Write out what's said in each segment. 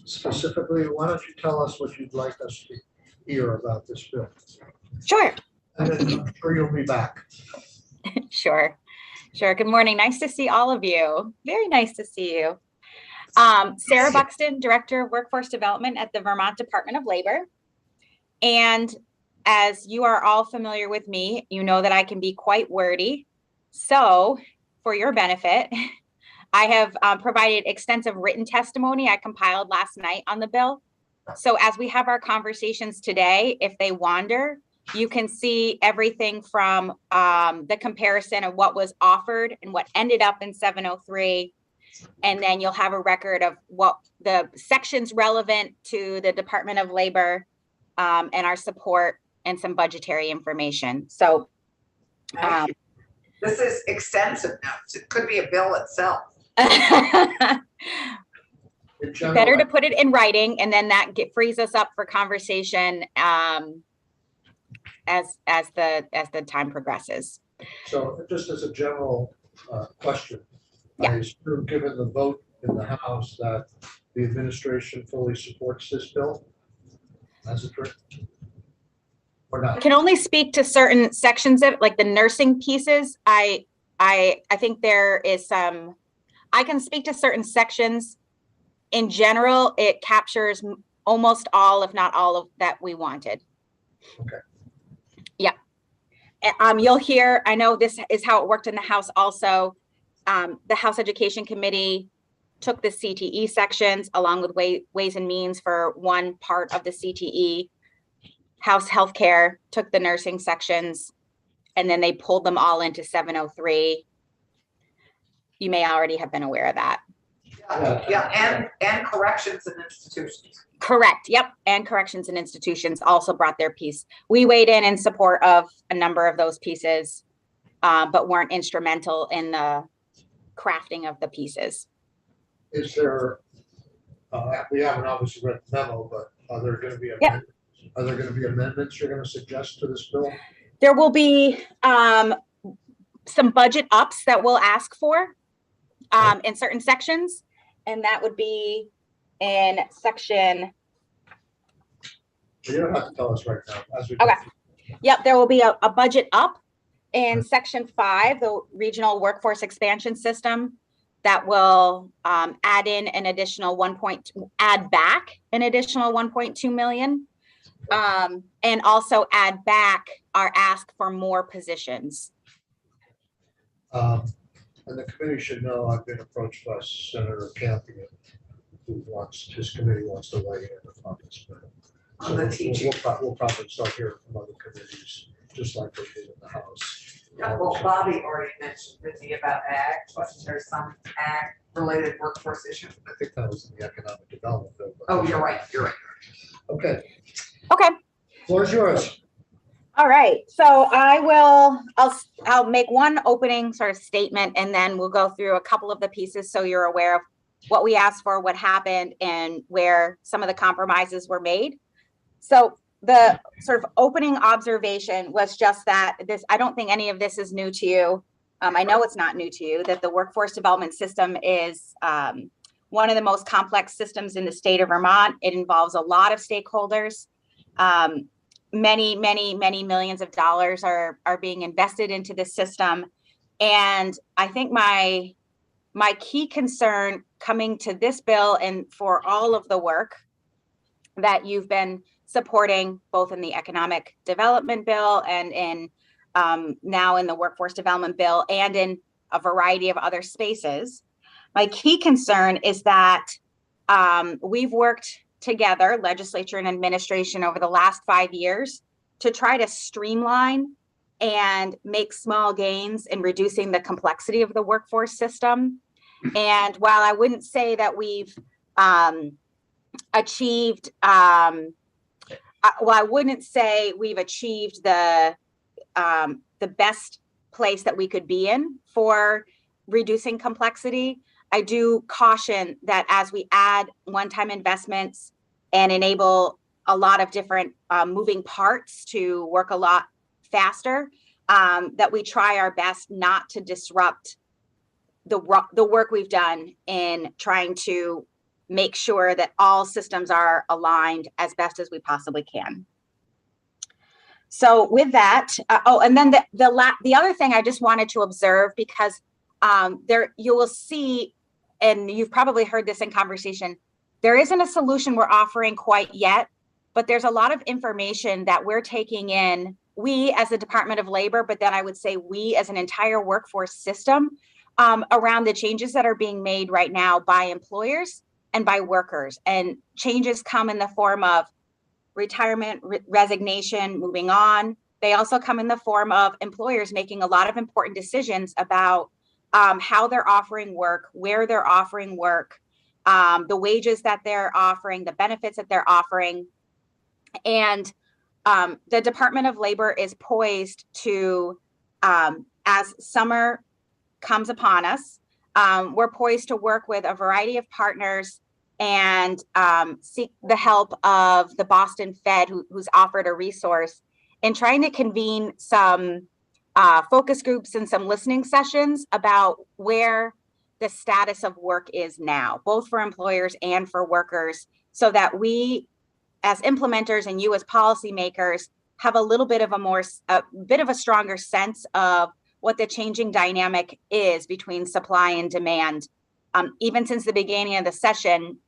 Specifically, why don't you tell us what you'd like us to hear about this bill? Sure. And then I'm sure you'll be back. Sure. Good morning. Nice to see all of you. Very nice to see you. Sarah Buxton, Director of Workforce Development at the Vermont Department of Labor. And as you are all familiar with me, you know that I can be quite wordy. So for your benefit, I have provided extensive written testimony I compiled last night on the bill. So as we have our conversations today, if they wander, you can see everything from the comparison of what was offered and what ended up in 703. And then you'll have a record of what the sections relevant to the Department of Labor and our support and some budgetary information. So this is extensive notes. It could be a bill itself. Better to put it in writing, and then that frees us up for conversation as the time progresses. So just as a general question, yeah. I assume given the vote in the House that the administration fully supports this bill as it's written? Or not? I can only speak to certain sections of like the nursing pieces. I think there is some, I can speak to certain sections. In general, it captures almost all, if not all of that we wanted. Okay. Yeah. You'll hear, I know this is how it worked in the House also. The House Education Committee took the CTE sections along with Ways and Means for one part of the CTE. House Healthcare took the nursing sections, and then they pulled them all into 703. You may already have been aware of that. Yeah, and corrections and institutions. Correct. Yep. And corrections and institutions also brought their piece. We weighed in support of a number of those pieces, but weren't instrumental in the crafting of the pieces. Is there, we haven't obviously read the memo, but are there going to be amendments? Are there going to be amendments you're going to suggest to this bill? There will be some budget ups that we'll ask for in certain sections. And that would be in section. You don't have to tell us right now. As we okay. Yep, there will be a budget up in section 5, the regional workforce expansion system, that will add in an additional add back an additional 1.2 million, and also add back our ask for more positions. And the committee should know I've been approached by Senator Campion, who his committee wants to weigh in on this bill. So we'll probably start hearing from other committees, just like we did in the House. Yeah, well, Bobby already mentioned with me about ag. Wasn't there some ag related workforce issue? I think that was in the economic development bill. Oh, you're right. Okay. Floor is yours. All right, so I'll make one opening sort of statement, and then we'll go through a couple of the pieces so you're aware of what we asked for, what happened, and where some of the compromises were made. So the sort of opening observation was just that I don't think any of this is new to you. I know it's not new to you, that the workforce development system is one of the most complex systems in the state of Vermont. It involves a lot of stakeholders. Many millions of dollars are being invested into this system. And I think my key concern coming to this bill, and for all of the work that you've been supporting, both in the economic development bill and in now in the workforce development bill and in a variety of other spaces, my key concern is that we've worked together, legislature and administration, over the last 5 years to try to streamline and make small gains in reducing the complexity of the workforce system. And while I wouldn't say that we've achieved, I wouldn't say we've achieved the best place that we could be in for reducing complexity, I do caution that as we add one-time investments and enable a lot of different moving parts to work a lot faster, that we try our best not to disrupt the work we've done in trying to make sure that all systems are aligned as best as we possibly can. So with that, and then the other thing I just wanted to observe, because there you will see, and you've probably heard this in conversation, there isn't a solution we're offering quite yet, but there's a lot of information that we're taking in, we as the Department of Labor, but then I would say we as an entire workforce system, around the changes that are being made right now by employers and by workers. And changes come in the form of retirement, resignation, moving on. They also come in the form of employers making a lot of important decisions about how they're offering work, where they're offering work, the wages that they're offering, the benefits that they're offering. And the Department of Labor is poised to, as summer comes upon us, we're poised to work with a variety of partners and seek the help of the Boston Fed, who's offered a resource in trying to convene some focus groups and some listening sessions about where the status of work is now, both for employers and for workers, so that we as implementers and you as policymakers have a little bit of a stronger sense of what the changing dynamic is between supply and demand. Even since the beginning of the session,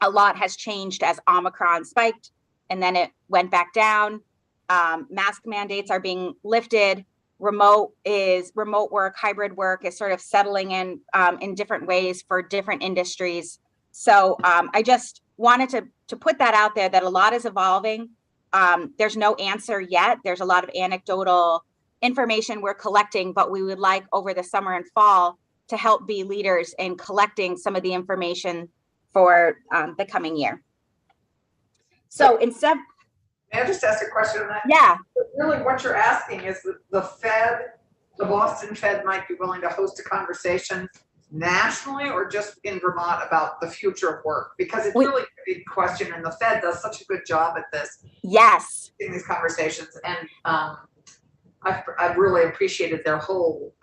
a lot has changed as Omicron spiked and then it went back down. Mask mandates are being lifted. Remote work, hybrid work is sort of settling in different ways for different industries. So I just wanted to put that out there, that a lot is evolving. There's no answer yet. There's a lot of anecdotal information we're collecting, but we would like over the summer and fall to help be leaders in collecting some of the information for the coming year. So instead, may I just ask a question on that? Yeah. Really what you're asking is the Fed, the Boston Fed might be willing to host a conversation nationally or just in Vermont about the future of work, because it's really a big question and the Fed does such a good job at this. Yes. In these conversations, and I've really appreciated their whole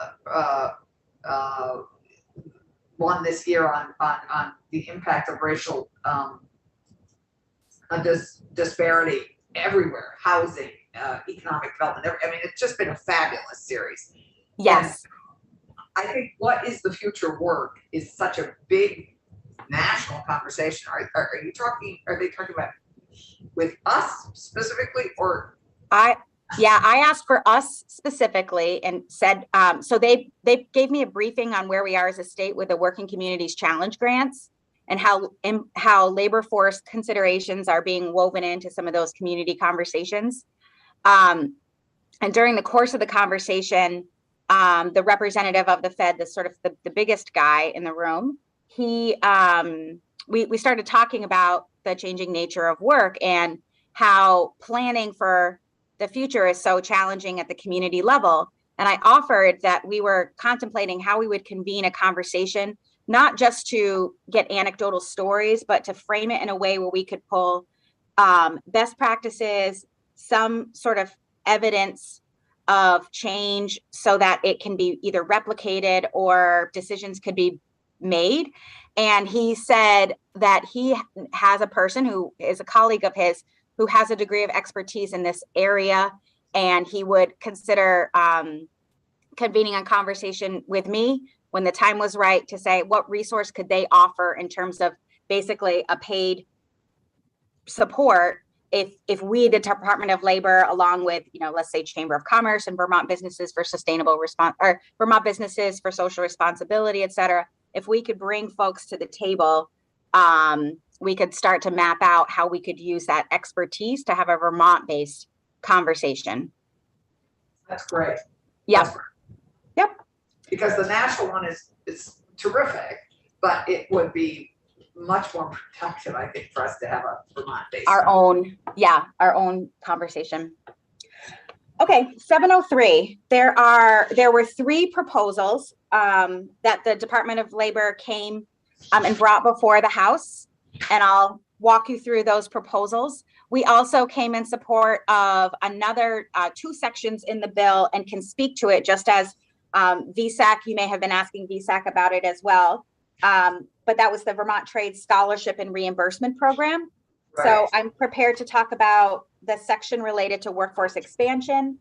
one this year on the impact of racial disparity everywhere, housing, economic development. I mean, it's just been a fabulous series. Yes. And I think what is the future of work is such a big national conversation. Are they talking about with us specifically, or? I asked for us specifically and said, so they gave me a briefing on where we are as a state with the Working Communities Challenge grants and how labor force considerations are being woven into some of those community conversations. And during the course of the conversation, the representative of the Fed, the biggest guy in the room, we started talking about the changing nature of work and how planning for the future is so challenging at the community level. And I offered that we were contemplating how we would convene a conversation, not just to get anecdotal stories, but to frame it in a way where we could pull best practices, some sort of evidence of change so that it can be either replicated or decisions could be made. And he said that he has a person who is a colleague of his who has a degree of expertise in this area, and he would consider convening a conversation with me when the time was right to say what resource could they offer in terms of basically a paid support if we, the Department of Labor, along with, let's say Chamber of Commerce and Vermont Businesses for Sustainable Response, or Vermont Businesses for Social Responsibility, et cetera, if we could bring folks to the table, we could start to map out how we could use that expertise to have a Vermont-based conversation. That's great. Yep. Yep. Because the national one is terrific, but it would be much more productive, I think, for us to have a Vermont-based. Our own conversation. Okay, 703. There were 3 proposals that the Department of Labor came and brought before the House, and I'll walk you through those proposals. We also came in support of another 2 sections in the bill and can speak to it just as VSAC, you may have been asking VSAC about it as well. but that was the Vermont Trade Scholarship and Reimbursement Program. So Right. I'm prepared to talk about the section related to workforce expansion,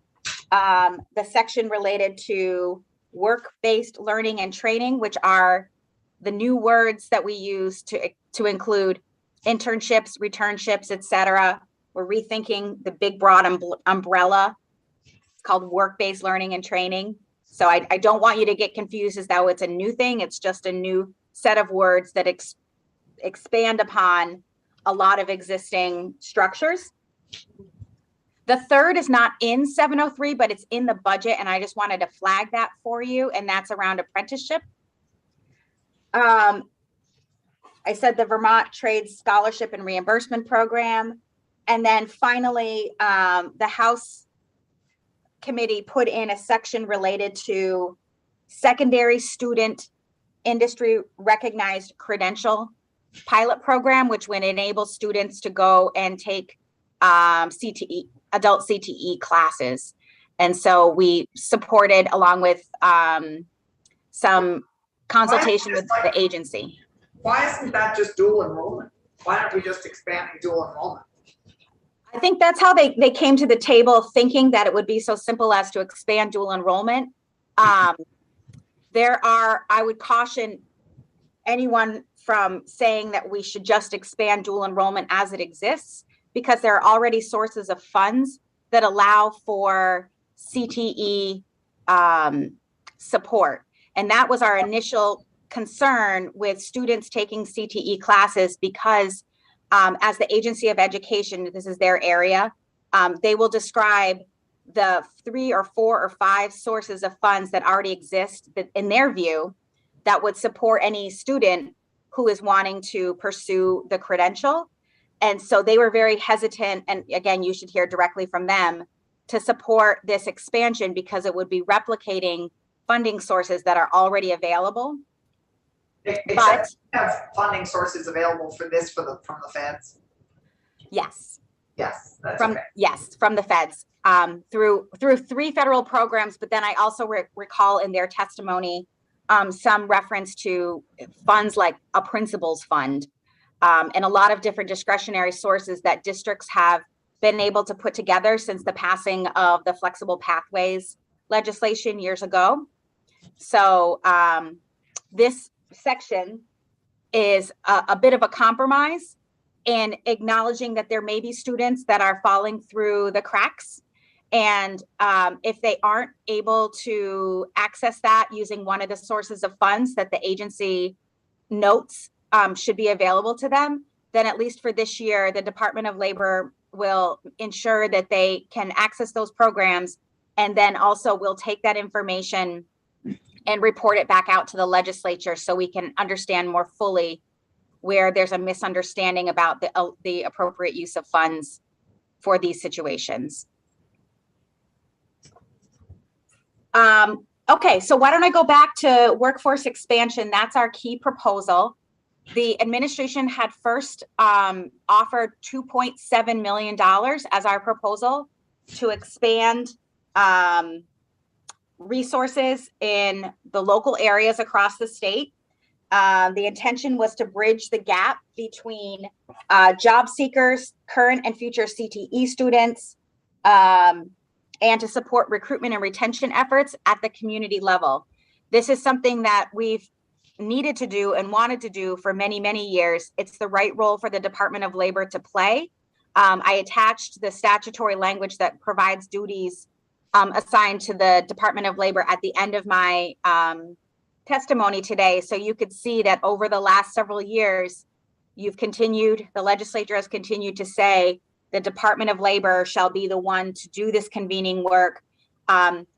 the section related to work-based learning and training, which are the new words that we use to include internships, returnships, et cetera. We're rethinking the big broad umbrella. It's called work-based learning and training. So I don't want you to get confused as though it's a new thing. It's just a new set of words that expand upon a lot of existing structures. The third is not in 703, but it's in the budget, and I just wanted to flag that for you, and that's around apprenticeship. I said the Vermont Trade Scholarship and Reimbursement Program. And then finally, the House Committee put in a section related to secondary student industry recognized credential pilot program, which would enable students to go and take CTE, adult CTE classes. And so we supported, along with some consultation with the agency. Why isn't that just dual enrollment? Why aren't we just expanding dual enrollment? I think that's how they came to the table, thinking that it would be so simple as to expand dual enrollment. I would caution anyone from saying that we should just expand dual enrollment as it exists, because there are already sources of funds that allow for CTE support. And that was our initial concern with students taking CTE classes, because as the Agency of Education, this is their area, they will describe the 3 or 4 or 5 sources of funds that already exist that, in their view, that would support any student who is wanting to pursue the credential. And so they were very hesitant, and again, you should hear directly from them, to support this expansion, because it would be replicating funding sources that are already available. Except have funding sources available for this from the feds. Yes. Yes, that's From okay. yes, from the feds, through 3 federal programs. But then I also recall in their testimony some reference to funds like a principal's fund, and a lot of different discretionary sources that districts have been able to put together since the passing of the flexible pathways legislation years ago. So this section is a bit of a compromise in acknowledging that there may be students that are falling through the cracks. And if they aren't able to access that using one of the sources of funds that the agency notes should be available to them, then at least for this year, the Department of Labor will ensure that they can access those programs. And then also we'll take that information and report it back out to the legislature, so we can understand more fully where there's a misunderstanding about the appropriate use of funds for these situations. Okay, so why don't I go back to workforce expansion? That's our key proposal. The administration had first offered $2.7 million as our proposal to expand resources in the local areas across the state. The intention was to bridge the gap between job seekers, current and future CTE students, and to support recruitment and retention efforts at the community level. This is something that we've needed to do and wanted to do for many, many years. It's the right role for the Department of Labor to play. I attached the statutory language that provides duties assigned to the Department of Labor at the end of my testimony today. So you could see that over the last several years, the legislature has continued to say the Department of Labor shall be the one to do this convening work.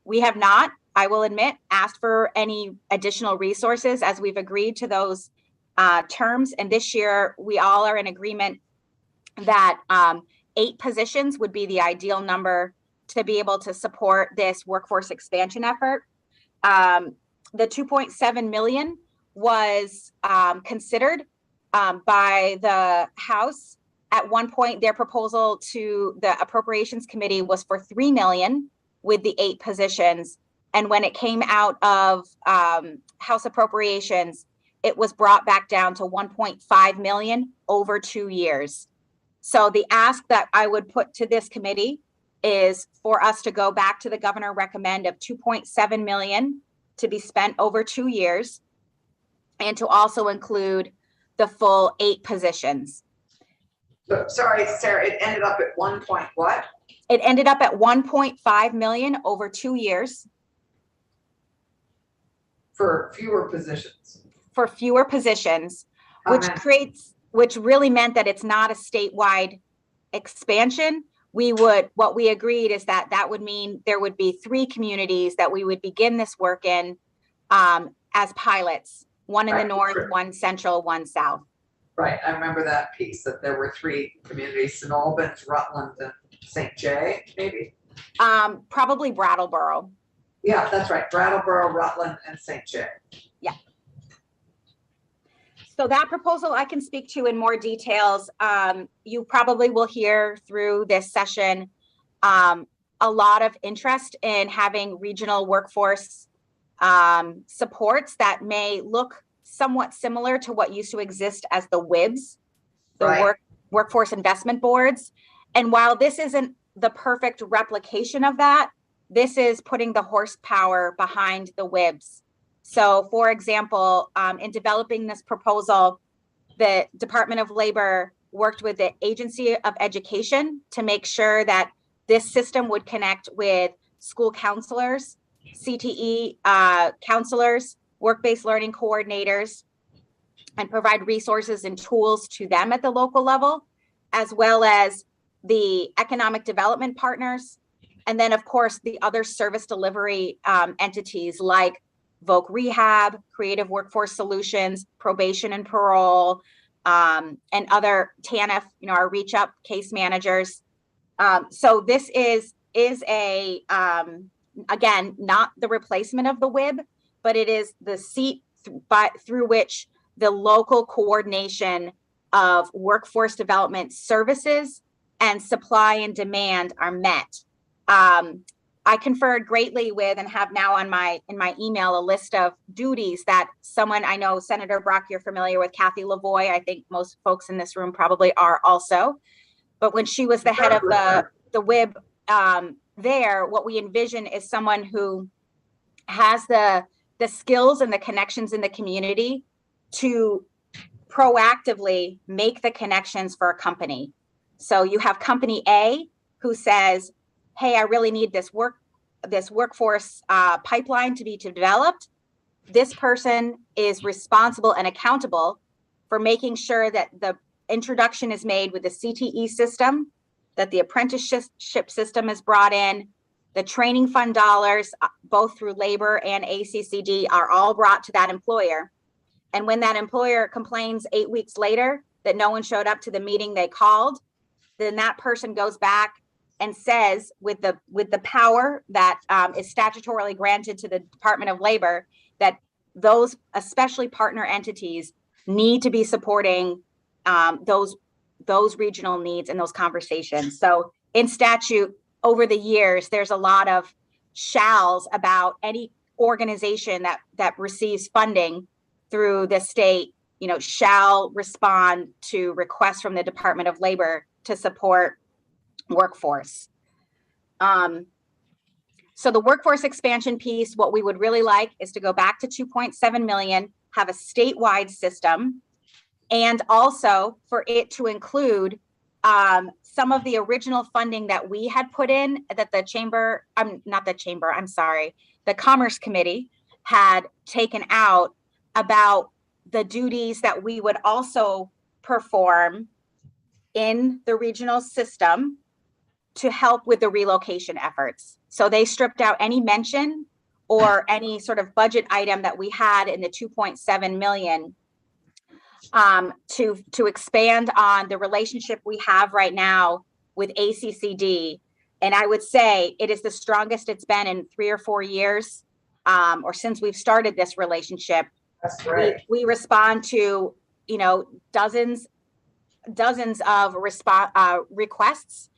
We have not, I will admit, asked for any additional resources as we've agreed to those terms. And this year, we all are in agreement that 8 positions would be the ideal number to be able to support this workforce expansion effort. The 2.7 million was considered by the House. At one point, their proposal to the Appropriations Committee was for 3 million with the 8 positions. And when it came out of House Appropriations, it was brought back down to 1.5 million over 2 years. So the ask that I would put to this committee is for us to go back to the governor recommend of 2.7 million to be spent over 2 years, and to also include the full 8 positions. So, sorry, Sarah, it ended up at 1 point what? It ended up at 1.5 million over 2 years. For fewer positions. For fewer positions, Amen. which really meant that it's not a statewide expansion. What we agreed is that would mean there would be 3 communities that we would begin this work in as pilots, one in the north, one central, one south. Right, I remember that piece, that there were 3 communities, St. Albans, Rutland, and St. Jay, maybe? Probably Brattleboro. Yeah, that's right, Brattleboro, Rutland, and St. Jay. Yeah. So that proposal I can speak to in more details. You probably will hear through this session a lot of interest in having regional workforce supports that may look somewhat similar to what used to exist as the WIBs, the Workforce Investment Boards. And while this isn't the perfect replication of that, this is putting the horsepower behind the WIBs. So for example, in developing this proposal, the Department of Labor worked with the Agency of Education to make sure that this system would connect with school counselors, CTE counselors, work-based learning coordinators, and provide resources and tools to them at the local level, as well as the economic development partners. And then of course, the other service delivery entities like Voc Rehab, Creative Workforce Solutions, Probation and Parole, and other TANF, our Reach Up case managers. So this is a, again, not the replacement of the WIB, but it is the seat through which the local coordination of workforce development services and supply and demand are met. I conferred greatly with and have now in my email a list of duties that someone, I know Senator Brock, you're familiar with Kathy Lavoie. I think most folks in this room probably are also. But when she was the head of the WIB there, what we envision is someone who has the skills and the connections in the community to proactively make the connections for a company. So you have company A who says, hey, I really need this workforce pipeline to be developed. This person is responsible and accountable for making sure that the introduction is made with the CTE system, that the apprenticeship system is brought in, the training fund dollars, both through labor and ACCD, are all brought to that employer. And when that employer complains 8 weeks later that no one showed up to the meeting they called, then that person goes back and says, with the power that is statutorily granted to the Department of Labor, that those, especially partner entities, need to be supporting those regional needs and those conversations. So in statute, over the years, there's a lot of shalls about any organization that receives funding through the state, shall respond to requests from the Department of Labor to support workforce. So the workforce expansion piece, what we would really like is to go back to 2.7 million, have a statewide system, and also for it to include some of the original funding that we had put in that the Commerce Committee had taken out about the duties that we would also perform in the regional system to help with the relocation efforts. So they stripped out any mention or any sort of budget item that we had in the 2.7 million to expand on the relationship we have right now with ACCD. And I would say it is the strongest it's been in 3 or 4 years, or since we've started this relationship. That's great. We respond to, dozens of requests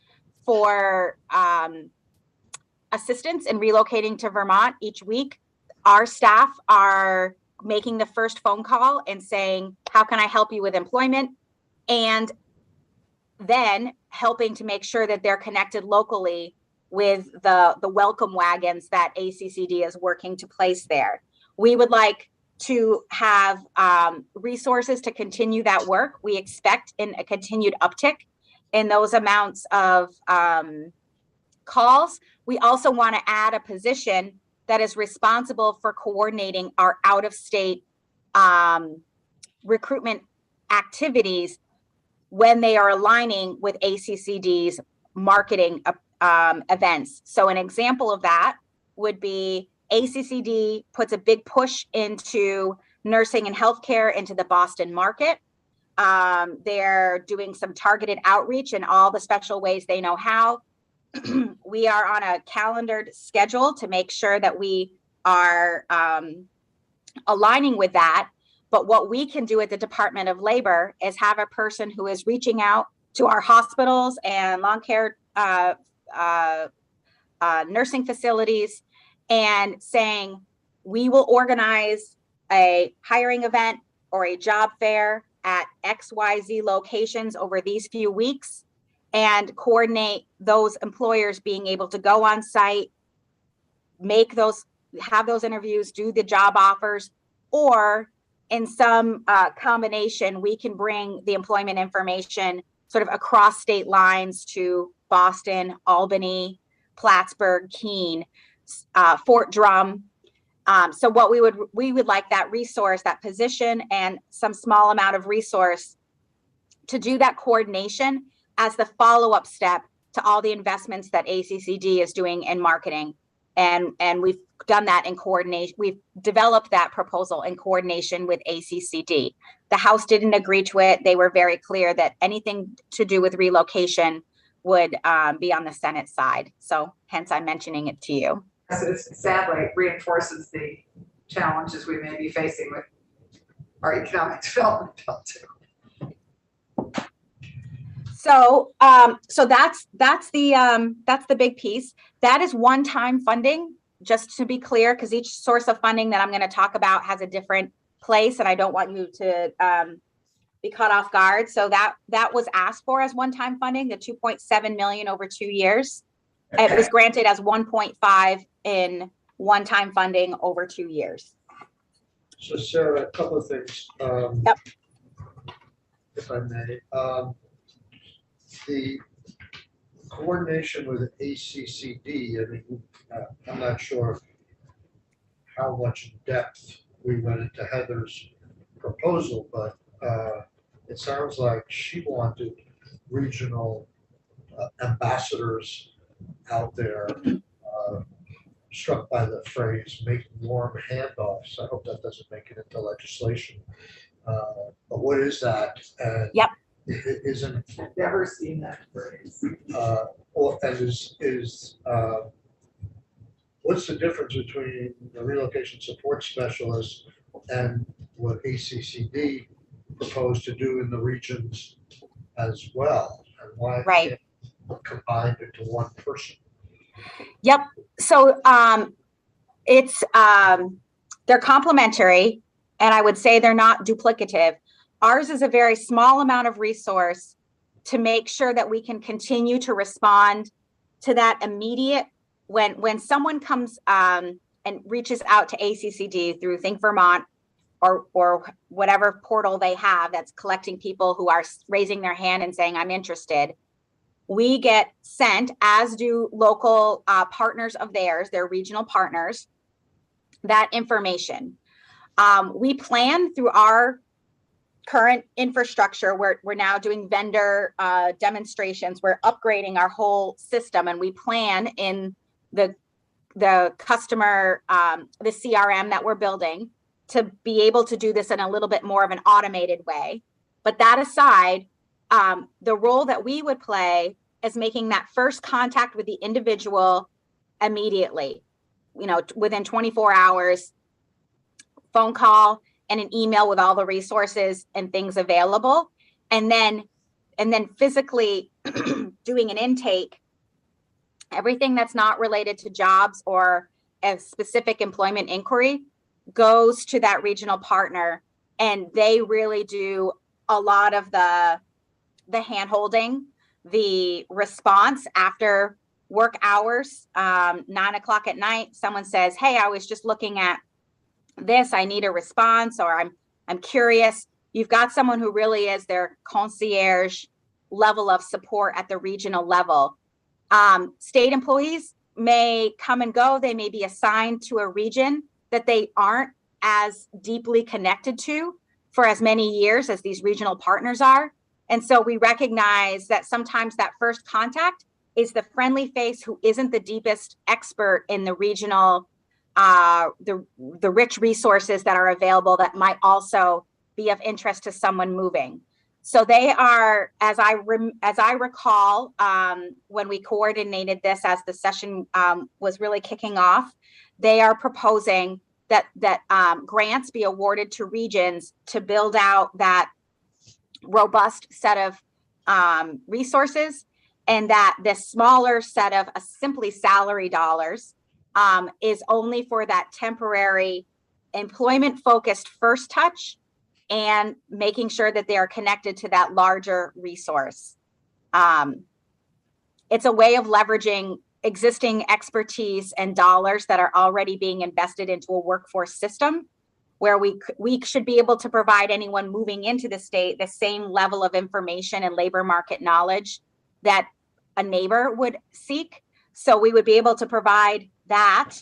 for assistance in relocating to Vermont each week. Our staff are making the first phone call and saying, how can I help you with employment? And then helping to make sure that they're connected locally with the welcome wagons that ACCD is working to place there. We would like to have resources to continue that work. We expect in a continued uptick in those amounts of calls. We also want to add a position that is responsible for coordinating our out-of-state recruitment activities when they are aligning with ACCD's marketing events. So an example of that would be ACCD puts a big push into nursing and healthcare into the Boston market. They're doing some targeted outreach in all the special ways they know how. We are on a calendared schedule to make sure that we are aligning with that. But what we can do at the Department of Labor is have a person who is reaching out to our hospitals and long care nursing facilities and saying, we will organize a hiring event or a job fair at XYZ locations over these few weeks and coordinate those employers being able to go on site, have those interviews, do the job offers, or in some combination, we can bring the employment information sort of across state lines to Boston, Albany, Plattsburgh, Keene, Fort Drum. So what we would like that resource, that position, and some small amount of resource to do that coordination as the follow-up step to all the investments that ACCD is doing in marketing. And we've done that in coordination. We've developed that proposal in coordination with ACCD. The House didn't agree to it. They were very clear that anything to do with relocation would be on the Senate side. So hence I'm mentioning it to you. So it sadly reinforces the challenges we may be facing with our economic development bill too. So, so that's the big piece. That is one-time funding, just to be clear, because each source of funding that I'm going to talk about has a different place, and I don't want you to be caught off guard. So that was asked for as one-time funding, the 2.7 million over 2 years. Okay. It was granted as 1.5 in one-time funding over 2 years. So Sarah, a couple of things. Yep. If I may. The coordination with ACCD, I mean, I'm not sure how much depth we went into Heather's proposal, but it sounds like she wanted regional ambassadors out there, struck by the phrase "make warm handoffs." I hope that doesn't make it into legislation. But what is that? And yep. It isn't. Never seen that phrase. What's the difference between the relocation support specialist and what ACCD proposed to do in the regions as well, and why right. combined into one person? Yep. So it's they're complementary, and I would say they're not duplicative. Ours is a very small amount of resource to make sure that we can continue to respond to that immediate when someone comes and reaches out to ACCD through Think Vermont or whatever portal they have that's collecting people who are raising their hand and saying, I'm interested. We get sent, as do local partners of theirs, their regional partners, that information. We plan through our current infrastructure. We're now doing vendor demonstrations. We're upgrading our whole system, and we plan in the customer, the CRM that we're building to be able to do this in a little bit more of an automated way. But that aside, the role that we would play is making that first contact with the individual immediately, within 24 hours, phone call and an email with all the resources and things available. And then physically doing an intake, everything that's not related to jobs or a specific employment inquiry, goes to that regional partner, and they really do a lot of the hand-holding, the response after work hours, 9 o'clock at night. Someone says, hey, I was just looking at this, I need a response, or I'm curious. You've got someone who really is their concierge level of support at the regional level. State employees may come and go. They may be assigned to a region that they aren't as deeply connected to for as many years as these regional partners are. And so we recognize that sometimes that first contact is the friendly face who isn't the deepest expert in the regional, the rich resources that are available that might also be of interest to someone moving. So they are, as I recall, when we coordinated this as the session was really kicking off, they are proposing that grants be awarded to regions to build out that robust set of resources, and that the smaller set of simply salary dollars is only for that temporary employment-focused first touch, and making sure that they are connected to that larger resource. It's a way of leveraging existing expertise and dollars that are already being invested into a workforce system, where we should be able to provide anyone moving into the state the same level of information and labor market knowledge that a neighbor would seek. So we would be able to provide that,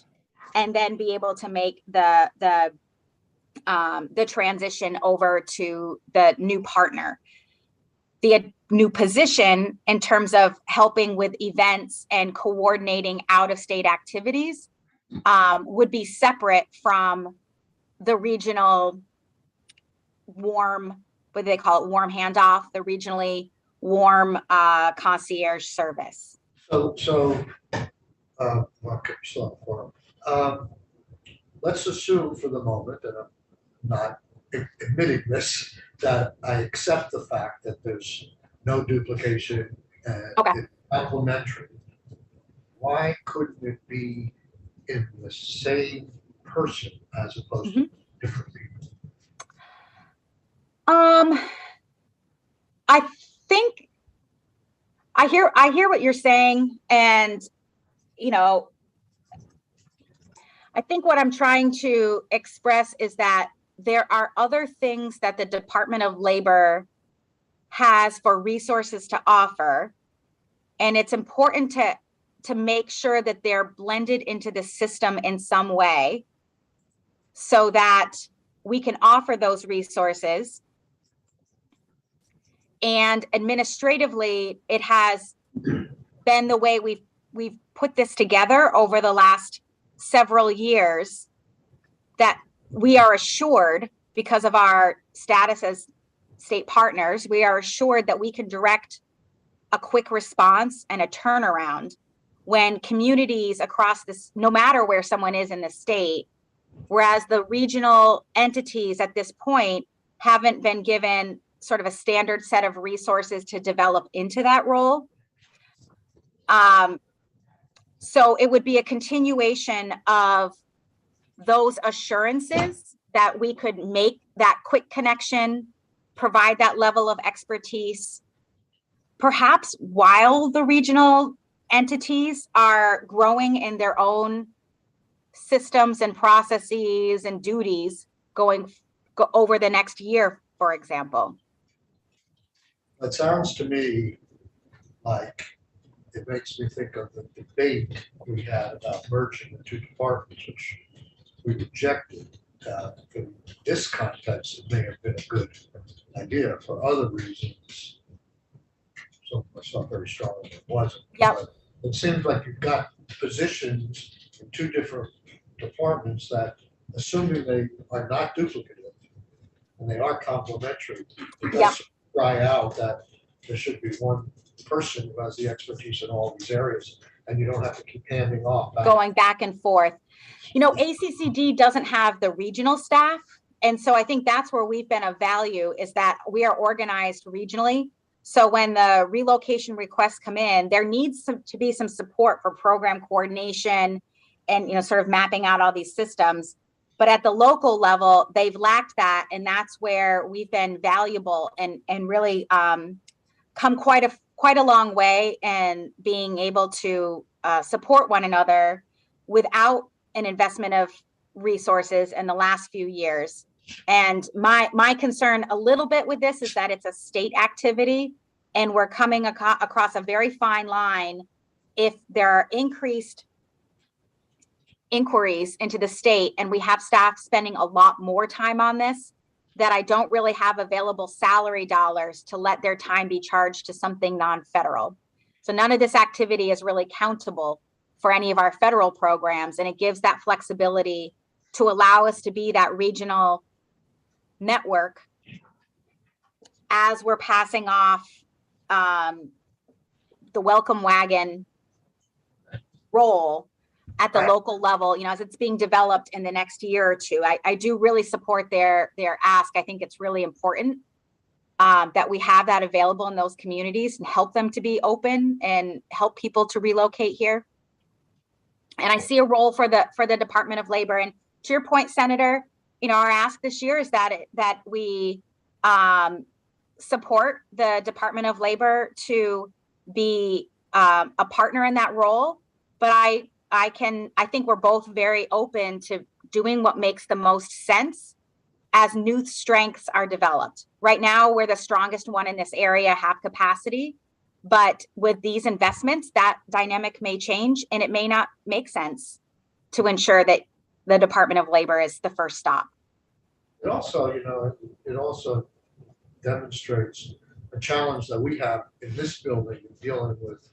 and then be able to make the transition over to the new partner. The new position in terms of helping with events and coordinating out-of-state activities would be separate from the regional warm, what do they call it, warm handoff, the regionally warm concierge service. Let's assume for the moment, and I'm not admitting this, that I accept the fact that there's no duplication and it's complementary. Why couldn't it be in the same person as opposed to different people? I think I hear what you're saying, and I think what I'm trying to express is that there are other things that the Department of Labor has for resources to offer, and it's important to make sure that they're blended into the system in some way so that we can offer those resources. And administratively, it has been the way we've put this together over the last several years, that we are assured, because of our status as state partners, we are assured that we can direct a quick response and a turnaround when communities across this, no matter where someone is in the state, whereas the regional entities at this point haven't been given sort of a standard set of resources to develop into that role. So it would be a continuation of those assurances that we could make that quick connection, provide that level of expertise, perhaps while the regional entities are growing in their own systems and processes and duties go over the next year, for example. It sounds to me like it makes me think of the debate we had about merging the two departments, which we rejected. In this context, it may have been a good idea. For other reasons, some of us felt very strongly it wasn't. Yep. But it seems like you've got positions in two different departments that, assuming they are not duplicative and they are complementary, it does cry out that there should be one person who has the expertise in all these areas, and you don't have to keep handing off. Going back and forth. ACCD doesn't have the regional staff. And so I think that's where we've been of value, is that we are organized regionally. So when the relocation requests come in, there needs to be some support for program coordination and, sort of mapping out all these systems. But at the local level, they've lacked that. And that's where we've been valuable and really come quite a long way in being able to support one another without an investment of resources in the last few years. And my concern a little bit with this is that it's a state activity, and we're coming across a very fine line if there are increased inquiries into the state and we have staff spending a lot more time on this, that I don't really have available salary dollars to let their time be charged to something non-federal. So none of this activity is really countable for any of our federal programs, and it gives that flexibility to allow us to be that regional network as we're passing off the welcome wagon role at the local level, as it's being developed in the next year or two. I do really support their ask. I think it's really important that we have that available in those communities and help them to be open and help people to relocate here. And I see a role for the Department of Labor. And to your point, Senator, our ask this year is that we support the Department of Labor to be a partner in that role. But I think we're both very open to doing what makes the most sense as new strengths are developed. Right now, we're the strongest one in this area, have capacity. But with these investments, that dynamic may change, and it may not make sense to ensure that the Department of Labor is the first stop. It also demonstrates a challenge that we have in this building in dealing with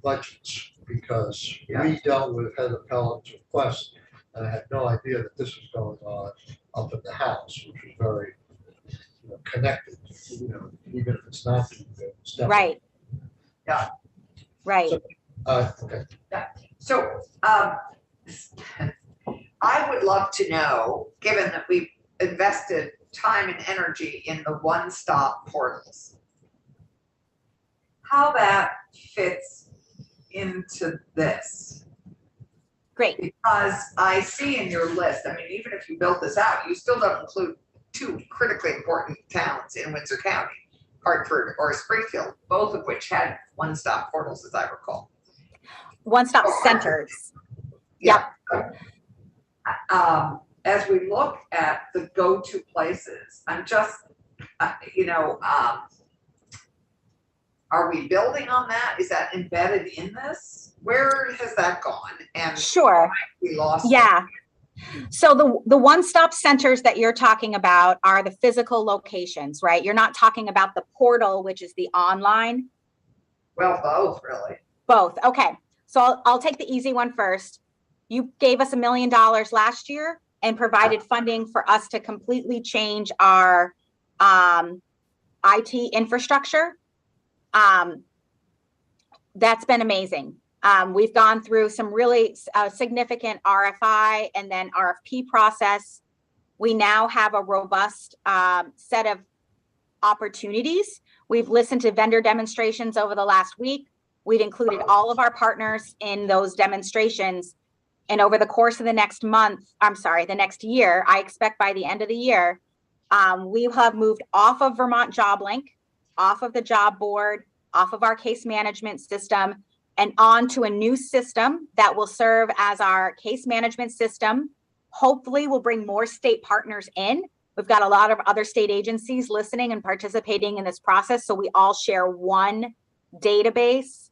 budgets, because we dealt with Heather Pelham's request, and I had no idea that this was going on up in the House, which was very connected, even if it's not too good. It's definitely- Right. Yeah. Right. So, okay. Yeah. So I would love to know, given that we've invested time and energy in the one-stop portals, how that fits into this. Great. Because I see in your list, even if you built this out, you still don't include two critically important towns in Windsor County, Hartford or Springfield, both of which had one-stop portals, as I recall. One-stop centers. Yeah. As we look at the go-to places, I'm just, are we building on that? Is that embedded in this? Where has that gone? And sure, we lost. Yeah. It. So the one-stop centers that you're talking about are the physical locations, right? You're not talking about the portal, which is the online. Well, both really. Both. Okay. So I'll take the easy one first. You gave us $1 million last year and provided funding for us to completely change our IT infrastructure. That's been amazing. We've gone through some really significant RFI and then RFP process. We now have a robust set of opportunities. We've listened to vendor demonstrations over the last week. We've included all of our partners in those demonstrations. And over the course of the next year, I expect by the end of the year, we will have moved off of Vermont JobLink, off of the job board, off of our case management system, and onto a new system that will serve as our case management system. Hopefully we'll bring more state partners in. We've got a lot of other state agencies listening and participating in this process. So we all share one database,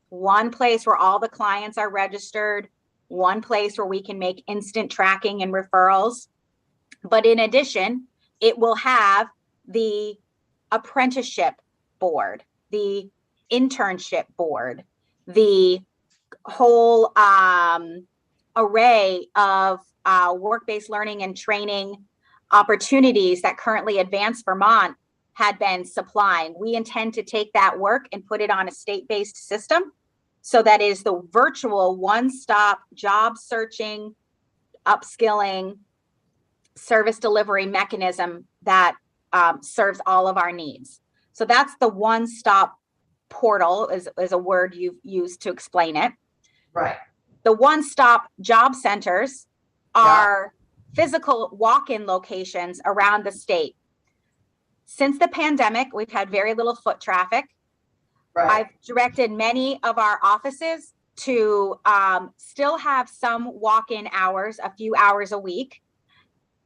one place where all the clients are registered, one place where we can make instant tracking and referrals. But in addition, it will have the apprenticeship board, the internship board, the whole array of work-based learning and training opportunities that currently Advance Vermont had been supplying. We intend to take that work and put it on a state-based system. So that is the virtual one-stop job searching, upskilling, service delivery mechanism that serves all of our needs. So that's the one-stop portal is a word you've used to explain it. Right. The one-stop job centers are physical walk-in locations around the state. Since the pandemic, we've had very little foot traffic. Right. I've directed many of our offices to still have some walk-in hours, a few hours a week,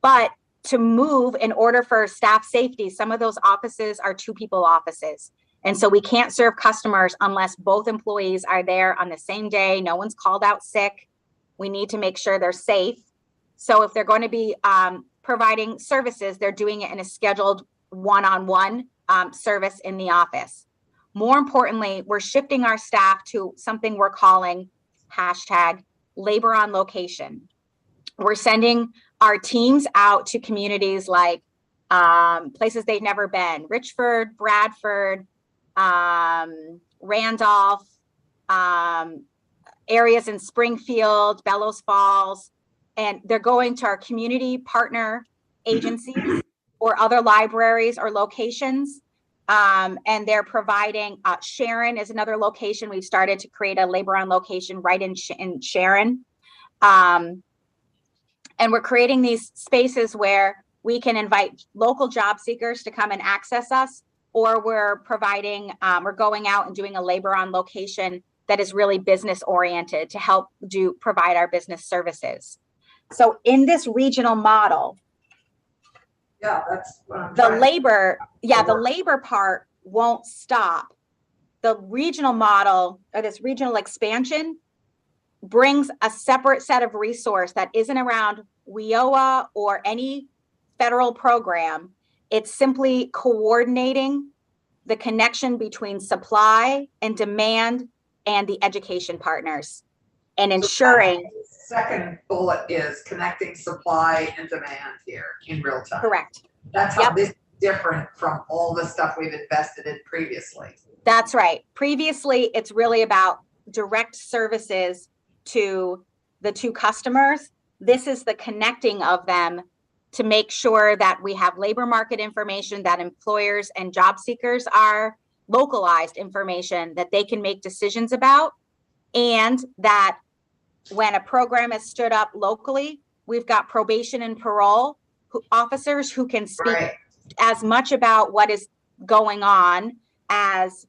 but to move in order for staff safety, some of those offices are 2-people offices. And so we can't serve customers unless both employees are there on the same day. No one's called out sick. We need to make sure they're safe. So if they're going to be providing services, they're doing it in a scheduled one-on-one service in the office. More importantly, we're shifting our staff to something we're calling #labor on location. We're sending our teams out to communities like places they've never been: Richford, Bradford, Randolph, areas in Springfield, Bellows Falls, and they're going to our community partner agencies or other libraries or locations. And they're providing, Sharon is another location. We've started to create a labor on location right in Sharon. And we're creating these spaces where we can invite local job seekers to come and access us, or we're providing, we're going out and doing a labor on location that is really business oriented to help provide our business services. So in this regional model, Yeah, that's what I'm the trying to- labor, the labor part won't stop. The regional model, or this regional expansion, brings a separate set of resource that isn't around WIOA or any federal program. It's simply coordinating the connection between supply and demand and the education partners, and ensuring. Second bullet is connecting supply and demand here in real time. Correct. That's how Yep. this is different from all the stuff we've invested in previously. That's right. Previously, it's really about direct services to the two customers. This is the connecting of them to make sure that we have labor market information, that employers and job seekers are localized information that they can make decisions about, and that when a program is stood up locally, we've got probation and parole officers who can speak Right. as much about what is going on as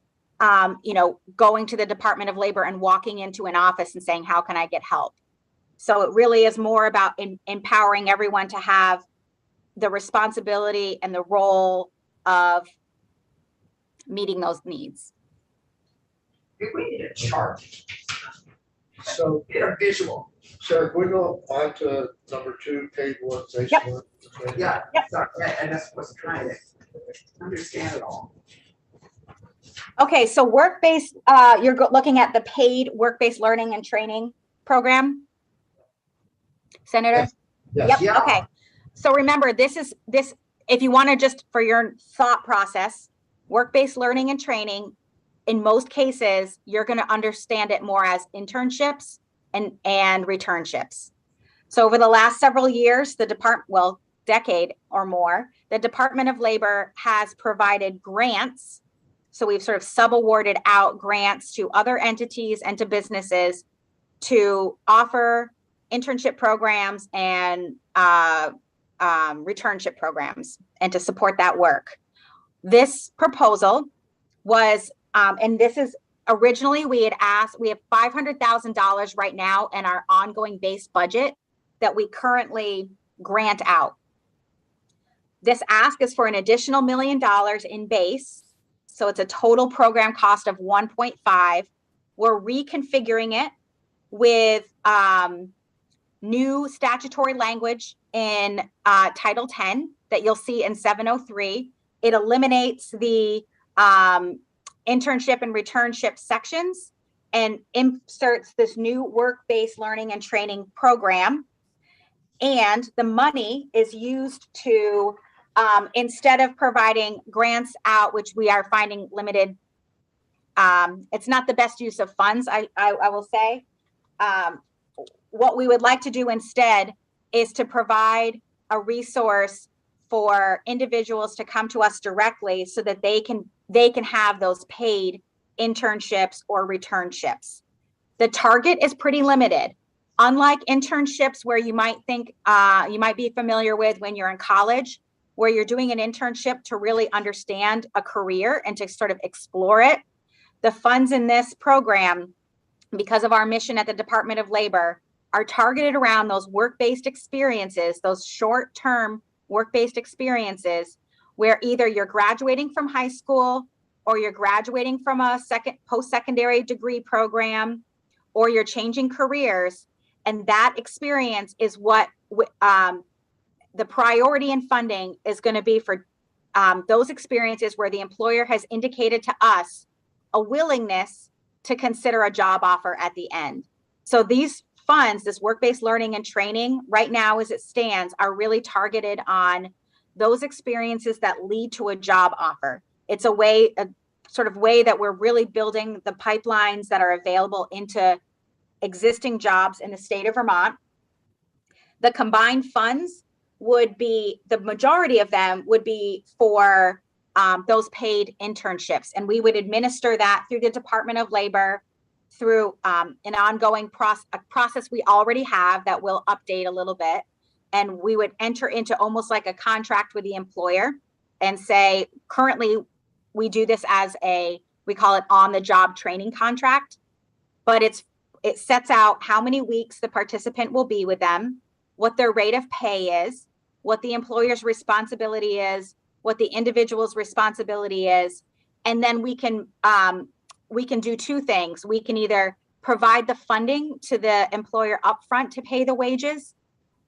going to the Department of Labor and walking into an office and saying, how can I get help? So it really is more about empowering everyone to have the responsibility and the role of meeting those needs. We need a chart, So, get a visual. if we go on to number 2, paid work based Yep. work. okay? Yeah, Yep. sorry, I just was trying to understand it all. Okay, so work-based, you're looking at the paid work-based learning and training program, Senator? Yes. Yep, Yeah. okay. So remember, this, if you want to just for your thought process, work-based learning and training, in most cases, you're going to understand it more as internships and returnships. So over the last several years, decade or more, the Department of Labor has provided grants. So we've sort of subawarded out grants to other entities and to businesses to offer internship programs and returnship programs and to support that work. This proposal was, and this is originally we have $500,000 right now in our ongoing base budget that we currently grant out. This ask is for an additional $1 million in base. So it's a total program cost of 1.5. We're reconfiguring it with new statutory language in Title 10 that you'll see in 703. It eliminates the internship and returnship sections and inserts this new work-based learning and training program. And the money is used to, instead of providing grants out, which we are finding limited, it's not the best use of funds, I will say. What we would like to do instead is to provide a resource for individuals to come to us directly so that they can have those paid internships or returnships. The target is pretty limited. Unlike internships where you might think, you might be familiar with when you're in college, where you're doing an internship to really understand a career and to sort of explore it, the funds in this program, because of our mission at the Department of Labor, are targeted around those work-based experiences, those short-term work-based experiences, where either you're graduating from high school or you're graduating from a post-secondary degree program, or you're changing careers. And that experience is what the priority in funding is going to be for those experiences where the employer has indicated to us a willingness to consider a job offer at the end. So these funds, this work-based learning and training, right now as it stands, are really targeted on those experiences that lead to a job offer. It's a sort of way that we're really building the pipelines that are available into existing jobs in the state of Vermont. The combined funds would be, the majority of them would be for those paid internships. And we would administer that through the Department of Labor, through an ongoing process we already have that we'll update a little bit. And we would enter into almost like a contract with the employer and say, currently we do this as we call it on-the-job training contract, but it sets out how many weeks the participant will be with them, what their rate of pay is, what the employer's responsibility is, what the individual's responsibility is. And then we can do two things. We can either provide the funding to the employer upfront to pay the wages,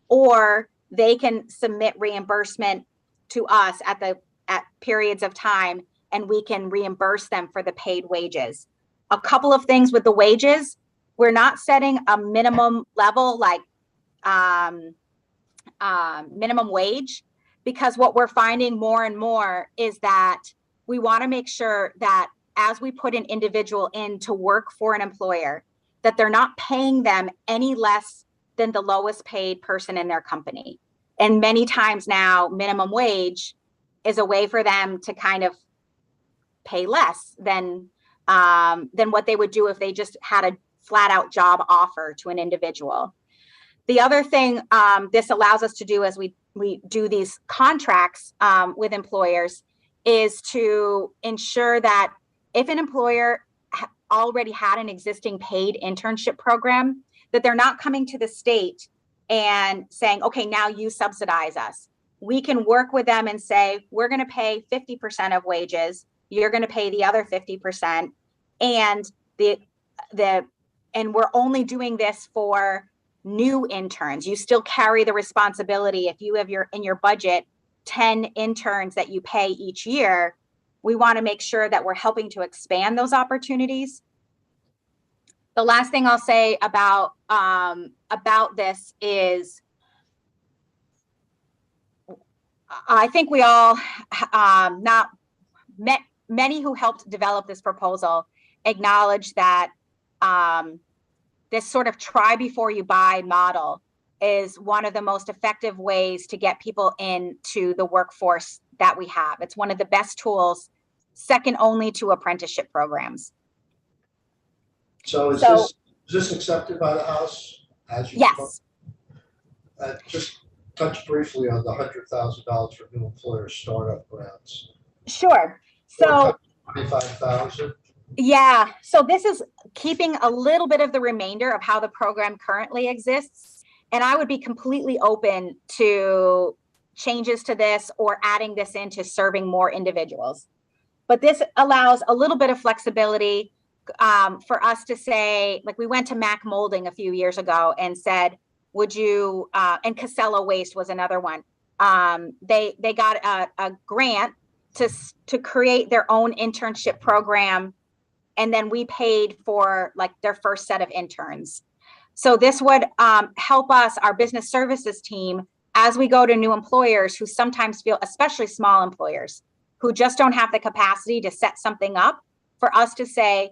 or they can submit reimbursement to us at periods of time, and we can reimburse them for the paid wages. A couple of things with the wages: we're not setting a minimum level like minimum wage, because what we're finding more and more is that we want to make sure that as we put an individual in to work for an employer, that they're not paying them any less than the lowest paid person in their company. And many times now, minimum wage is a way for them to kind of pay less than what they would do if they just had a flat out job offer to an individual. The other thing this allows us to do as we do these contracts with employers is to ensure that if an employer already had an existing paid internship program, that they're not coming to the state and saying, okay, now you subsidize us. We can work with them and say, we're going to pay 50% of wages, you're going to pay the other 50%, and and we're only doing this for new interns. You still carry the responsibility. If you have in your budget 10 interns that you pay each year, we want to make sure that we're helping to expand those opportunities. The last thing I'll say about this is, I think we all, many who helped develop this proposal acknowledge that this sort of try before you buy model is one of the most effective ways to get people into the workforce that we have. It's one of the best tools, second only to apprenticeship programs. So is this accepted by the House as you Yes. Just touch briefly on the $100,000 for new employer startup grants. Sure. So 25,000. Yeah, so this is keeping a little bit of the remainder of how the program currently exists. And I would be completely open to changes to this or adding this into serving more individuals. But this allows a little bit of flexibility for us to say, like we went to Mac Molding a few years ago and said, would you, and Casella Waste was another one. They got a grant to create their own internship program. And then we paid for like their first set of interns. So this would help us, our business services team, as we go to new employers who sometimes feel, especially small employers, who just don't have the capacity to set something up, for us to say,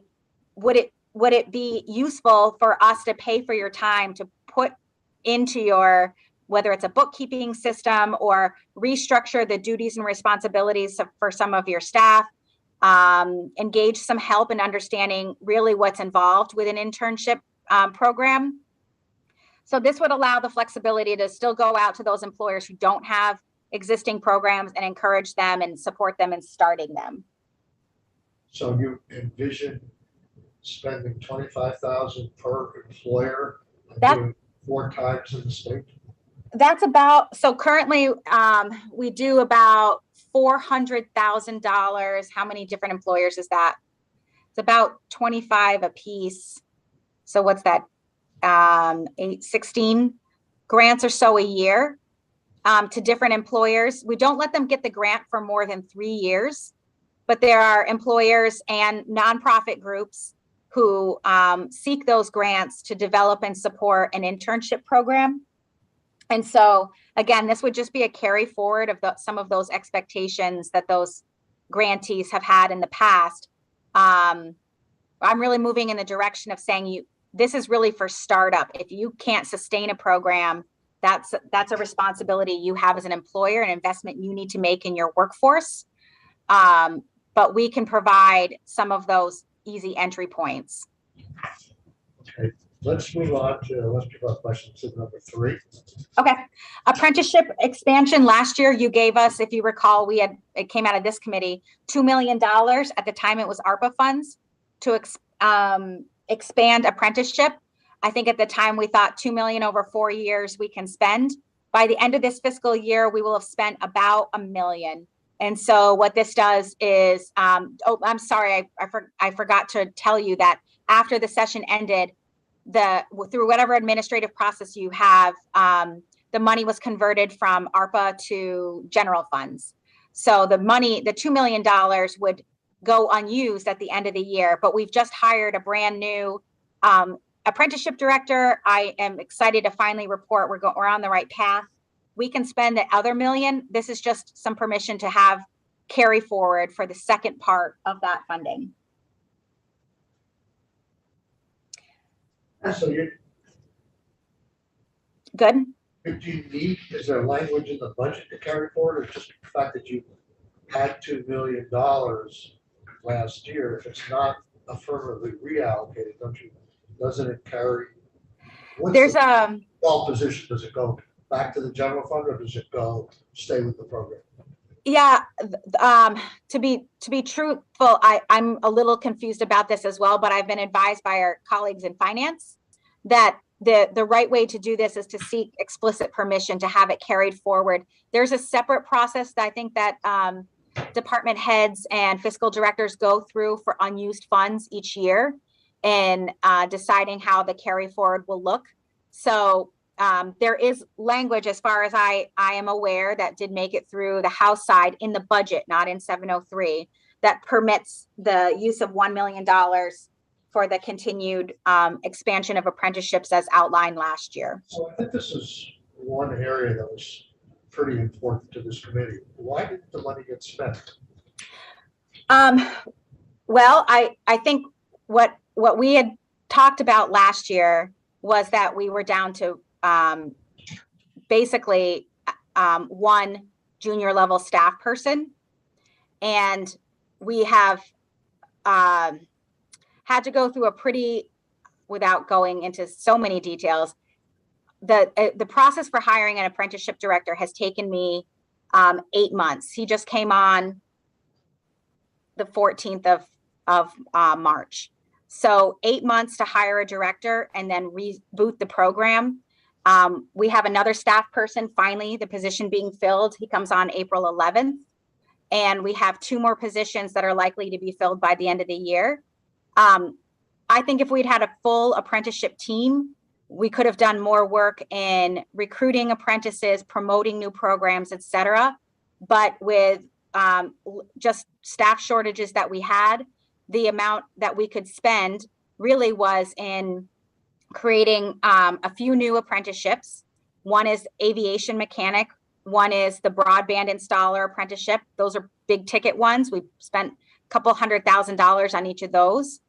would it be useful for us to pay for your time to put into your, whether it's a bookkeeping system or restructure the duties and responsibilities for some of your staff, engage some help in understanding really what's involved with an internship program. So this would allow the flexibility to still go out to those employers who don't have existing programs and encourage them and support them in starting them. So you envision spending $25,000 per employer and That- doing 4 times in the state? That's about, so currently we do about $400,000. How many different employers is that? It's about 25 a piece. So what's that? 16 grants or so a year to different employers. We don't let them get the grant for more than 3 years, but there are employers and nonprofit groups who seek those grants to develop and support an internship program. And so, again, this would just be a carry forward of some of those expectations that those grantees have had in the past. I'm really moving in the direction of saying this is really for startup. If you can't sustain a program, that's a responsibility you have as an employer, an investment you need to make in your workforce. But we can provide some of those easy entry points. Okay, let's move on to, let's give our questions to number 3. Okay. Apprenticeship expansion. Last year, you gave us, if you recall, it came out of this committee, $2 million. At the time, it was ARPA funds to expand apprenticeship. I think at the time we thought $2 million over 4 years we can spend. By the end of this fiscal year, we will have spent about $1 million. And so what this does is, I'm sorry, I forgot to tell you that after the session ended, through whatever administrative process you have, the money was converted from ARPA to general funds. So the money, the $2 million would go unused at the end of the year, but we've just hired a brand new apprenticeship director. I am excited to finally report we're on the right path. We can spend the other $1 million. This is just some permission to have carry forward for the second part of that funding. So Good. do you need, is there language in the budget to carry forward, or just the fact that you had $2 million last year? If it's not affirmatively reallocated, doesn't it carry? There's All position, does it go back to the general fund, or does it stay with the program? Yeah, to be truthful, I'm a little confused about this as well, but I've been advised by our colleagues in finance that the right way to do this is to seek explicit permission to have it carried forward. There's a separate process that I think that department heads and fiscal directors go through for unused funds each year and deciding how the carry forward will look. So there is language, as far as I am aware, that did make it through the House side in the budget, not in 703, that permits the use of $1 million for the continued expansion of apprenticeships as outlined last year. So I think this is one area that was pretty important to this committee. Why didn't the money get spent? Well, I think what we had talked about last year was that we were down to basically one junior level staff person, and we have had to go through without going into so many details, the process for hiring an apprenticeship director has taken me 8 months. He just came on the 14th of March. So 8 months to hire a director and then reboot the program. We have another staff person, finally, the position being filled. He comes on April 11th. And we have 2 more positions that are likely to be filled by the end of the year. I think if we'd had a full apprenticeship team, we could have done more work in recruiting apprentices, promoting new programs, et cetera. But with just staff shortages that we had, the amount that we could spend really was in creating a few new apprenticeships. One is aviation mechanic. One is the broadband installer apprenticeship. Those are big ticket ones. We spent a couple $100,000 on each of those.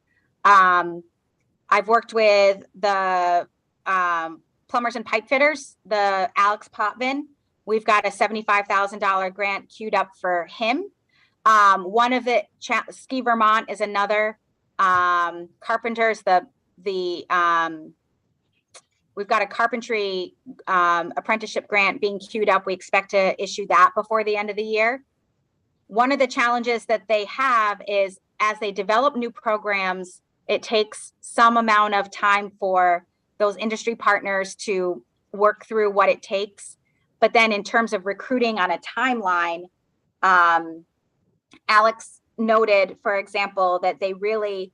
I've worked with the plumbers and pipe fitters, the Alex Potvin. We've got a $75,000 grant queued up for him. One of the Ski Vermont is another. Carpenters, the we've got a carpentry apprenticeship grant being queued up. We expect to issue that before the end of the year. One of the challenges that they have is as they develop new programs, it takes some amount of time for those industry partners to work through what it takes. But then in terms of recruiting on a timeline, Alex noted, for example, that they really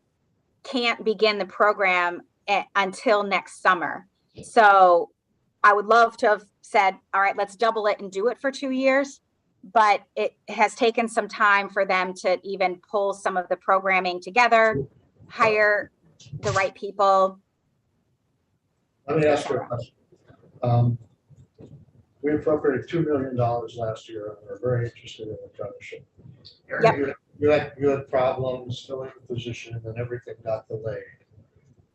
can't begin the program until next summer. So I would love to have said, all right, let's double it and do it for 2 years. But it has taken some time for them to even pull some of the programming together, hire the right people. Let me ask you a question. We appropriated $2 million last year, and we're very interested in the apprenticeship. Yep. You had problems filling the position, and everything got delayed.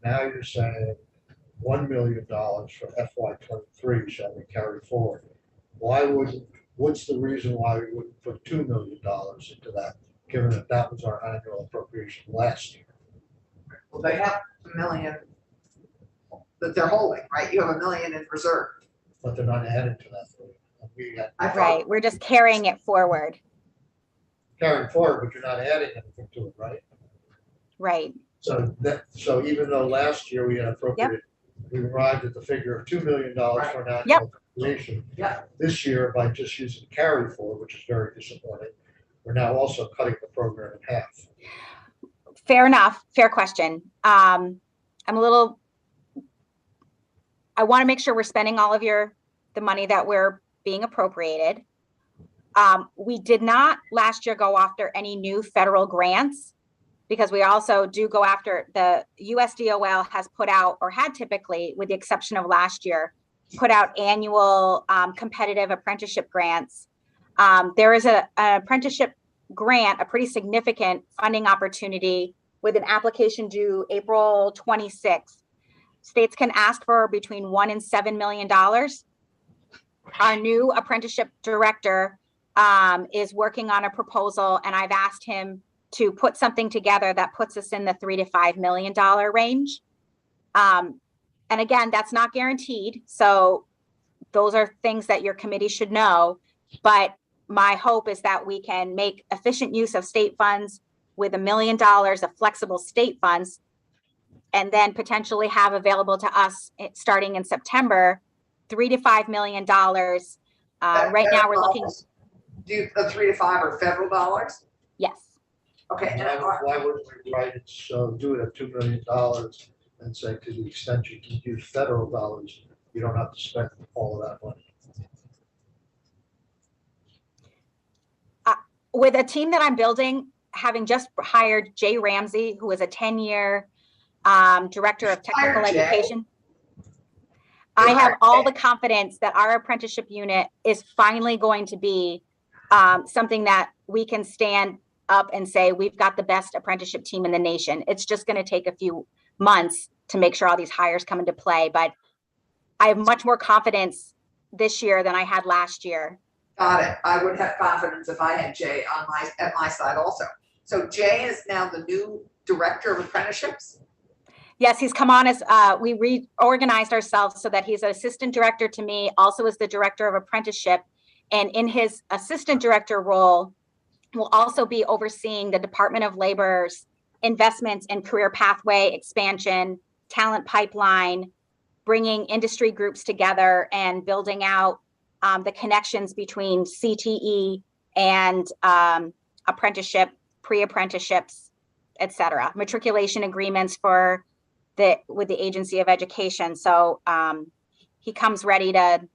Now you're saying $1 million for FY23 shall be carried forward. What's the reason why we wouldn't put $2 million into that, given that that was our annual appropriation last year? Well, they have $1 million that they're holding, right? You have $1 million in reserve. But they're not adding to that. Right, we're just carrying it forward. Carrying forward, but you're not adding anything to it, right? Right. So even though last year we had appropriated, we arrived at the figure of $2 million for an annual appropriation. This year, by just using carry forward, which is very disappointing, we're now also cutting the program in half. Fair enough. Fair question. I want to make sure we're spending all of the money that we're being appropriated. We did not last year go after any new federal grants, because we also do go after the USDOL has put out, or had typically, with the exception of last year, put out annual competitive apprenticeship grants. There is an apprenticeship grant, a pretty significant funding opportunity with an application due April 26th. States can ask for between $1 and $7 million. Our new apprenticeship director is working on a proposal, and I've asked him to put something together that puts us in the $3 to $5 million range. And again, that's not guaranteed. So those are things that your committee should know. But my hope is that we can make efficient use of state funds with $1 million of flexible state funds, and then potentially have available to us starting in September, $3 to $5 million. Right now we're looking. Do the 3 to 5 are federal dollars? Yes. Okay. Why wouldn't we write it, so do it at $2 million and say, to the extent you can use federal dollars, you don't have to spend all of that money? With a team that I'm building, having just hired Jay Ramsey, who is a 10-year director of technical education, I have all the confidence that our apprenticeship unit is finally going to be something that we can stand up and say, we've got the best apprenticeship team in the nation. It's just going to take a few months to make sure all these hires come into play. But I have much more confidence this year than I had last year. Got it. I would have confidence if I had Jay at my side also. So Jay is now the new director of apprenticeships? Yes, he's come on as we reorganized ourselves so that he's an assistant director to me, also as the director of apprenticeship. And in his assistant director role, will also be overseeing the Department of Labor's investments in career pathway expansion, talent pipeline, bringing industry groups together and building out the connections between CTE and apprenticeship, pre-apprenticeships, et cetera, matriculation agreements with the Agency of Education. So he comes ready to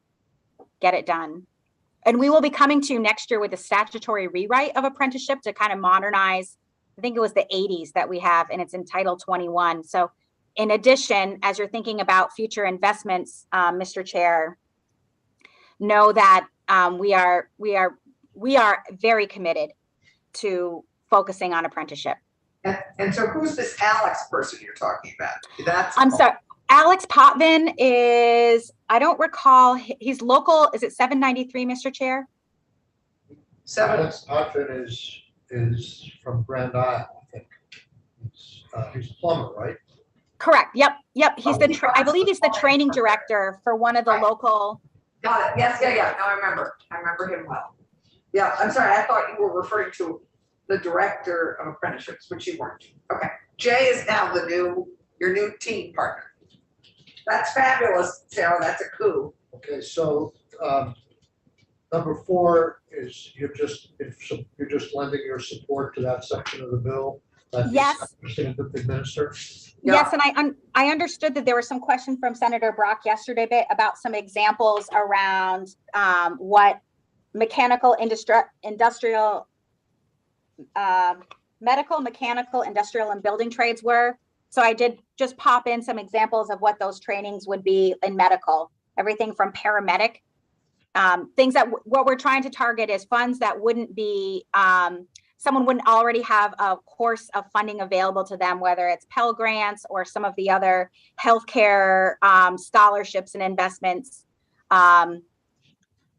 get it done. And we will be coming to you next year with a statutory rewrite of apprenticeship to kind of modernize, I think it was the 80s that we have, and it's in Title 21. So in addition, as you're thinking about future investments, Mr. Chair, know that we are very committed to focusing on apprenticeship. And so who's this Alex person you're talking about? I'm sorry. Alex Potvin is, I don't recall, he's local. Is it 793, Mr. Chair? Alex Potvin is from Grand Isle, I think. He's a plumber, right? Correct. Yep. He's I believe he's the training director for one of the local. Got it. Yes, yeah. No, I remember him well. Yeah, I'm sorry. I thought you were referring to the director of apprenticeships, which you weren't. Okay. Jay is now your new team partner. That's fabulous, Sarah. That's a coup. Okay, so number 4 is you're just lending your support to that section of the bill that Yes. the administer. Yes, and I understood that there was some question from Senator Brock yesterday about some examples around what mechanical, industrial, medical, mechanical, industrial, and building trades were. So I did just pop in some examples of what those trainings would be in medical, everything from paramedic, things that what we're trying to target is funds that wouldn't be, someone wouldn't already have a course of funding available to them, whether it's Pell Grants or some of the other healthcare scholarships and investments.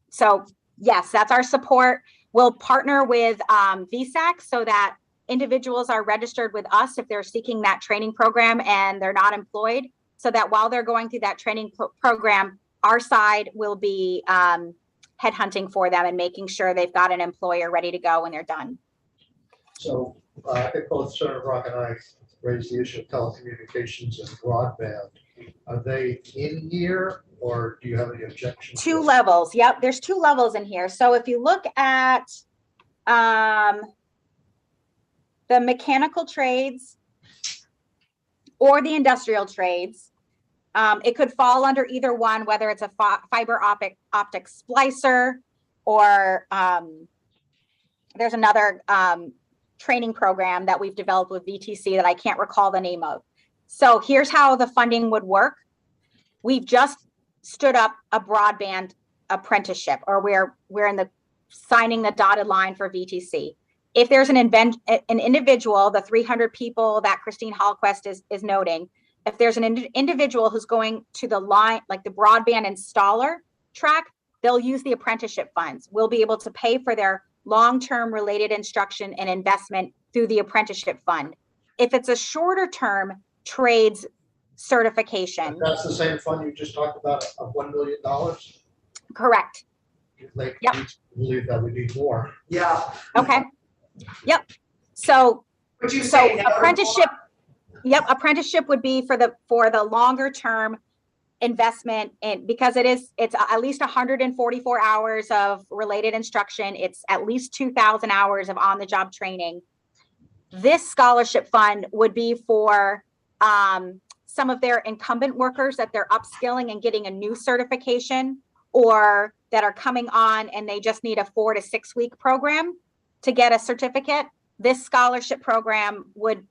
So yes, that's our support. We'll partner with VSAC so that individuals are registered with us if they're seeking that training program and they're not employed, so that while they're going through that training program, our side will be headhunting for them and making sure they've got an employer ready to go when they're done. So I think both Senator Brock and I raised the issue of telecommunications and broadband. Are they in here, or do you have any objections? 2 levels. Yep, there's 2 levels in here. So if you look at the mechanical trades or the industrial trades, it could fall under either one, whether it's a fiber optic splicer or there's another training program that we've developed with VTC that I can't recall the name of. So here's how the funding would work. We've just stood up a broadband apprenticeship, or we're in the signing the dotted line for VTC. If there's an individual, the 300 people that Christine Hallquist is noting, if there's an individual who's going to the line, like the broadband installer track, they'll use the apprenticeship funds. We'll be able to pay for their long-term related instruction and investment through the apprenticeship fund. If it's a shorter term trades certification. That's the same fund you just talked about of $1 million? Correct. Like, yep. We believe that we need more. Yeah. Okay. Yep. So, would you say apprenticeship? Yep, apprenticeship would be for the longer term investment, and because it's at least 144 hours of related instruction, it's at least 2,000 hours of on-the-job training. This scholarship fund would be for some of their incumbent workers that they're upskilling and getting a new certification, or that are coming on and they just need a 4 to 6 week program to get a certificate. This scholarship program would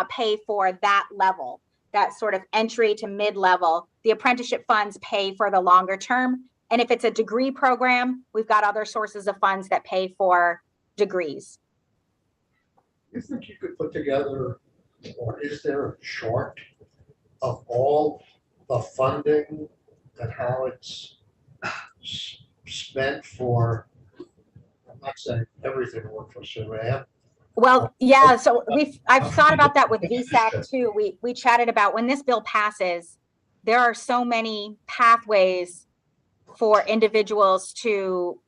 pay for that level, that sort of entry to mid-level. The apprenticeship funds pay for the longer term. And if it's a degree program, we've got other sources of funds that pay for degrees. You think you could put together, or is there a chart of all the funding and how it's spent for, I'm not saying everything workforce survey. Well, yeah, so I've thought about that with VSAC too. We chatted about when this bill passes, there are so many pathways for individuals to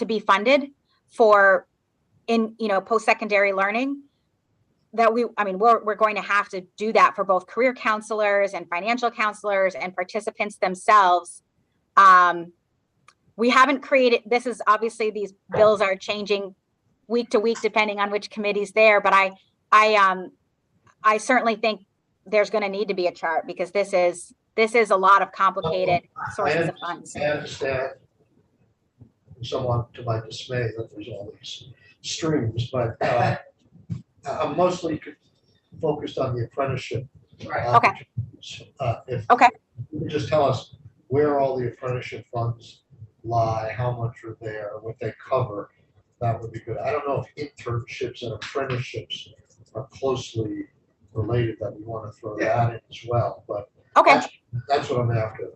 be funded for post-secondary learning, that we're going to have to do that for both career counselors and financial counselors and participants themselves. We haven't created, this is obviously, these bills are changing week to week depending on which committee's there, but I certainly think there's going to need to be a chart, because this is a lot of complicated sources of funds. I understand, somewhat to my dismay, that there's all these streams, but I'm mostly focused on the apprenticeship. Okay. If you could just tell us where all the apprenticeship funds lie, how much are there, what they cover, that would be good. I don't know if internships and apprenticeships are closely related, that we want to throw that in as well, but okay, that's what I'm after.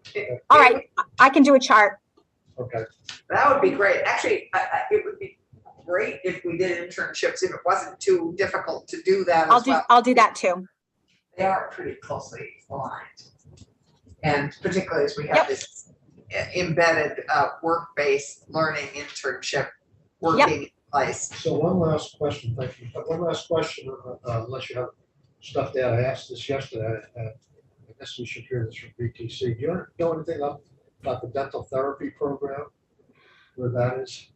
All right, I can do a chart. Okay. That would be great. Actually, it would be great if we did internships, if it wasn't too difficult to do that. I'll do that too. They are pretty closely aligned. And particularly as we have this embedded work-based learning internship working in place. So one last question, thank you, but one last question, unless you have stuff to add, I asked this yesterday, I guess we should hear this from BTC. Do you know anything about the dental therapy program, where that is?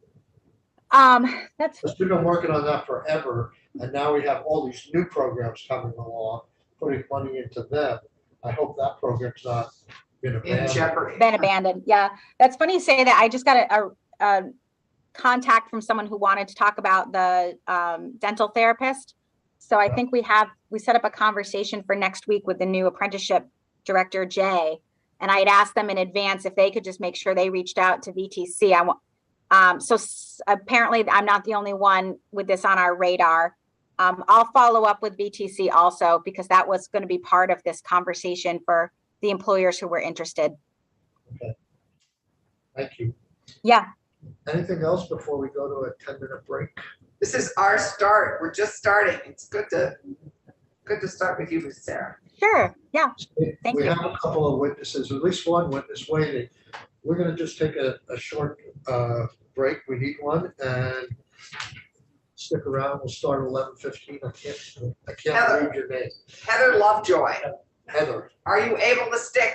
That's, Because we've been working on that forever, and now we have all these new programs coming along, putting money into them. I hope that program's not been In abandoned. jeopardy. been abandoned. Yeah, that's funny you say that. I just got a contact from someone who wanted to talk about the dental therapist. So I think we set up a conversation for next week with the new apprenticeship director, Jay. And I had asked them in advance if they could just make sure they reached out to VTC. Apparently I'm not the only one with this on our radar. I'll follow up with VTC also, because that was going to be part of this conversation for the employers who were interested. Okay. Thank you. Yeah. Anything else before we go to a 10-minute break? This is our start. We're just starting. It's good to start with you, Sarah. Sure. Yeah. Thank We you. have a couple of witnesses, at least one witness waiting. We're going to just take a short break. We need one, and stick around. We'll start at 11:15. I can't Heather. read your name. Heather Lovejoy, Heather. are you able to stick?